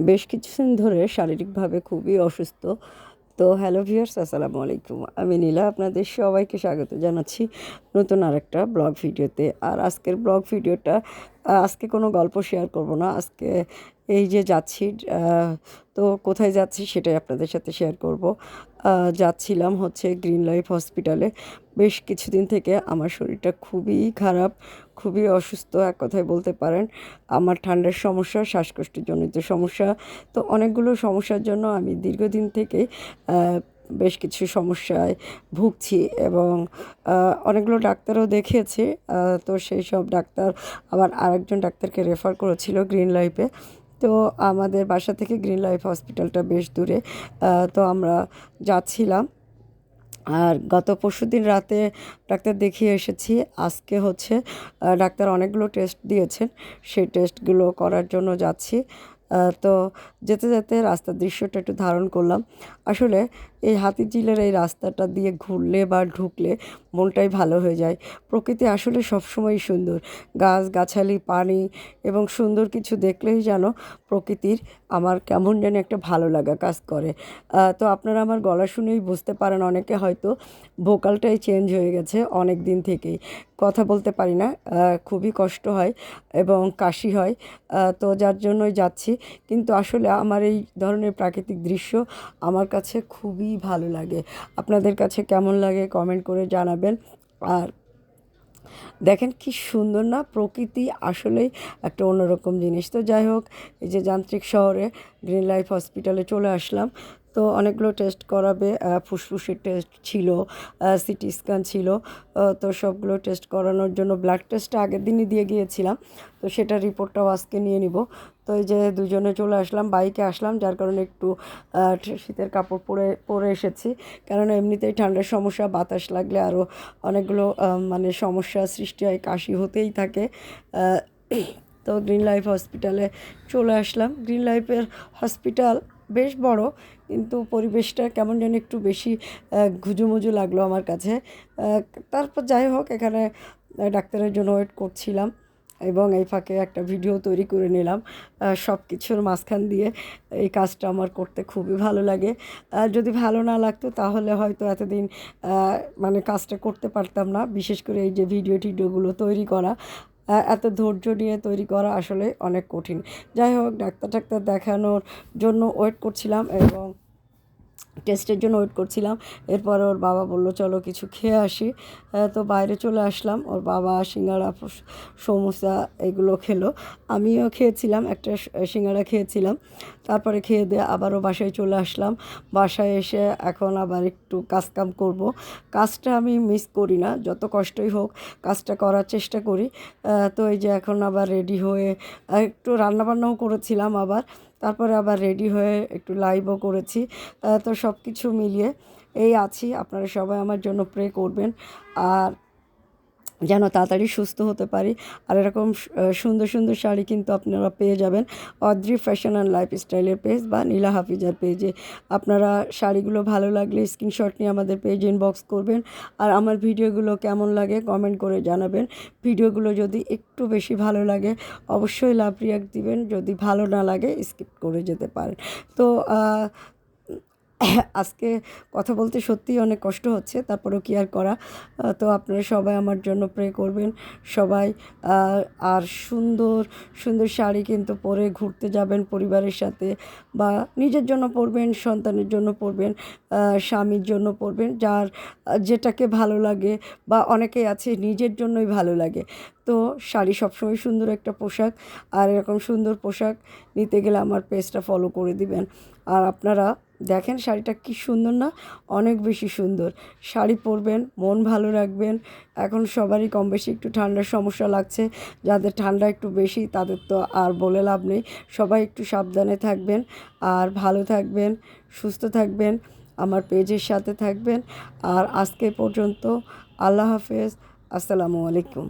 বেশ কিছুদিন ধরে শারীরিকভাবে খুবই অসুস্থ। তো হ্যালো ভিউয়ার্স, আসসালামু আলাইকুম। আমি নীলা, আপনাদের সবাইকে স্বাগত জানাচ্ছি নতুন আরেকটা ব্লগ ভিডিওতে। আর আজকের ব্লগ ভিডিওটা আজকে কোনো গল্প শেয়ার করব না। আজকে এই যে যাচ্ছি, তো কোথায় যাচ্ছি সেটাই আপনাদের সাথে শেয়ার করব। যাচ্ছিলাম হচ্ছে গ্রিন লাইফ হসপিটালে। বেশ কিছুদিন থেকে আমার শরীরটা খুবই খারাপ, খুবই অসুস্থ এক কথায় বলতে পারেন। আমার ঠান্ডার সমস্যা, শ্বাসকষ্টজনিত সমস্যা, তো অনেকগুলো সমস্যার জন্য আমি দীর্ঘদিন থেকে বেশ কিছু সমস্যায় ভুগছি এবং অনেকগুলো ডাক্তারও দেখিয়েছি। তো সেই সব ডাক্তার আবার আরেকজন ডাক্তারকে রেফার করেছিল গ্রিন লাইফে। তো আমাদের বাসা থেকে গ্রিন লাইফ হসপিটালটা বেশ দূরে। তো আমরা যাচ্ছিলাম। আর গত পরশুদিন রাতে ডাক্তার দেখিয়ে এসেছি। আজকে হচ্ছে ডাক্তার অনেকগুলো টেস্ট দিয়েছেন, সেই টেস্টগুলো করার জন্য যাচ্ছি। তো যেতে যেতে রাস্তার দৃশ্যটা একটু ধারণ করলাম। আসলে এই হাতিঝিলের এই রাস্তাটা দিয়ে ঘুরলে বা ঢুকলে মনটাই ভালো হয়ে যায়। প্রকৃতি আসলে সবসময়ই সুন্দর, গাছগাছালি, পানি এবং সুন্দর কিছু দেখলেই যেন প্রকৃতির আমার কেমন যেন একটা ভালো লাগা কাজ করে। তো আপনারা আমার গলা শুনেই বুঝতে পারেন, অনেকে হয়তো ভোকালটাই চেঞ্জ হয়ে গেছে অনেক দিন থেকেই। কথা বলতে পারি না, খুবই কষ্ট হয় এবং কাশি হয়। তো যার জন্যই যাচ্ছি। কিন্তু আসলে আমার এই ধরনের প্রাকৃতিক দৃশ্য আমার কাছে খুবই ভালো লাগে। আপনাদের কাছে কেমন লাগে কমেন্ট করে জানাবেন। আর দেখেন কি সুন্দর না প্রকৃতি, আসলেই একটা অন্যরকম জিনিস। তো যাই হোক, এই যে যান্ত্রিক শহরে গ্রিন লাইফ হসপিটালে চলে আসলাম। তো অনেকগুলো টেস্ট করাবে, ফুসফুসের টেস্ট ছিল, সিটি স্ক্যান ছিল। তো সবগুলো টেস্ট করানোর জন্য ব্লাড টেস্টটা আগের দিনই দিয়ে গিয়েছিলাম, তো সেটার রিপোর্টটাও আজকে নিয়ে নিব। তো এই যে দুজনে চলে আসলাম, বাইকে আসলাম, যার কারণে একটু শীতের কাপড় পরে পরে এসেছি। কেননা এমনিতেই ঠান্ডার সমস্যা, বাতাস লাগলে আরও অনেকগুলো মানে সমস্যা সৃষ্টি হয়, কাশি হতেই থাকে। আহ, তো গ্রিন লাইফ হসপিটালে চলে আসলাম। গ্রিন লাইফের হসপিটাল বেশ বড়, কিন্তু পরিবেশটা কেমন যেন একটু বেশি ঘুজুমুজু লাগলো আমার কাছে। তারপর যাই হোক, এখানে ডাক্তারের জন্য ওয়েট করছিলাম এবং এই ফাঁকে একটা ভিডিও তৈরি করে নিলাম। সব কিছুর মাঝখান দিয়ে এই কাজটা আমার করতে খুবই ভালো লাগে। যদি ভালো না লাগতো তাহলে হয়তো এতদিন মানে কাজটা করতে পারতাম না। বিশেষ করে এই যে টিডিওগুলো তৈরি করা, এত ধৈর্য নিয়ে তৈরি করা আসলে অনেক কঠিন। যাই হোক, ডাক্তার দেখানোর জন্য ওয়েট করছিলাম এবং টেস্টের জন্য ওয়েট করছিলাম। এরপরে ওর বাবা বলল চলো কিছু খেয়ে আসি। তো বাইরে চলে আসলাম। ওর বাবা সিঙ্গাড়া, সমোসা এগুলো খেলো, আমিও খেয়েছিলাম, একটা সিঙ্গাড়া খেয়েছিলাম। তারপরে খেয়ে দিয়ে আবারও বাসায় চলে আসলাম। বাসায় এসে এখন আবার একটু কাজকাম করব। কাজটা আমি মিস করি না, যত কষ্টই হোক কাজটা করার চেষ্টা করি। তো এই যে এখন আবার রেডি হয়ে একটু রান্নাবান্নাও করেছিলাম আবার, তারপরে আবার রেডি হয়ে একটু লাইভও করেছি। তো সব কিছু মিলিয়ে এই আছি। আপনারা সবাই আমার জন্য প্রে করবেন আর যেন তাড়াতাড়ি সুস্থ হতে পারি। আর এরকম সুন্দর সুন্দর শাড়ি কিন্তু আপনারা পেয়ে যাবেন অদ্রি ফ্যাশন অ্যান্ড লাইফস্টাইলের পেজ বা নীলা হাফিজার পেজে। আপনারা শাড়িগুলো ভালো লাগলে স্ক্রিনশট নিয়ে আমাদের পেজ ইনবক্স করবেন। আর আমার ভিডিওগুলো কেমন লাগে কমেন্ট করে জানাবেন। ভিডিওগুলো যদি একটু বেশি ভালো লাগে অবশ্যই লাভ রিয়াক্ট দিবেন, যদি ভালো না লাগে স্কিপ করে যেতে পারেন। তো আজকে কথা বলতে সত্যিই অনেক কষ্ট হচ্ছে, তারপরেও কি আর করা। তো আপনারা সবাই আমার জন্য প্রে করবেন সবাই। আর সুন্দর সুন্দর শাড়ি কিন্তু পরে ঘুরতে যাবেন পরিবারের সাথে, বা নিজের জন্য পরবেন, সন্তানের জন্য পরবেন, স্বামীর জন্য পরবেন, যার যেটাকে ভালো লাগে। বা অনেকেই আছে নিজের জন্যই ভালো লাগে। তো শাড়ি সবসময় সুন্দর একটা পোশাক। আর এরকম সুন্দর পোশাক নিতে গেলে আমার পেজটা ফলো করে দিবেন। আর আপনারা দেখেন শাড়িটা কি সুন্দর না, অনেক বেশি সুন্দর। শাড়ি পরবেন, মন ভালো রাখবেন। এখন সবারই কম বেশি একটু ঠান্ডার সমস্যা লাগছে, যাদের ঠান্ডা একটু বেশি তাদের তো আর বলে লাভ নেই। সবাই একটু সাবধানে থাকবেন আর ভালো থাকবেন, সুস্থ থাকবেন, আমার পেজের সাথে থাকবেন। আর আজকে পর্যন্ত আল্লাহ হাফেজ, আসসালামু আলাইকুম।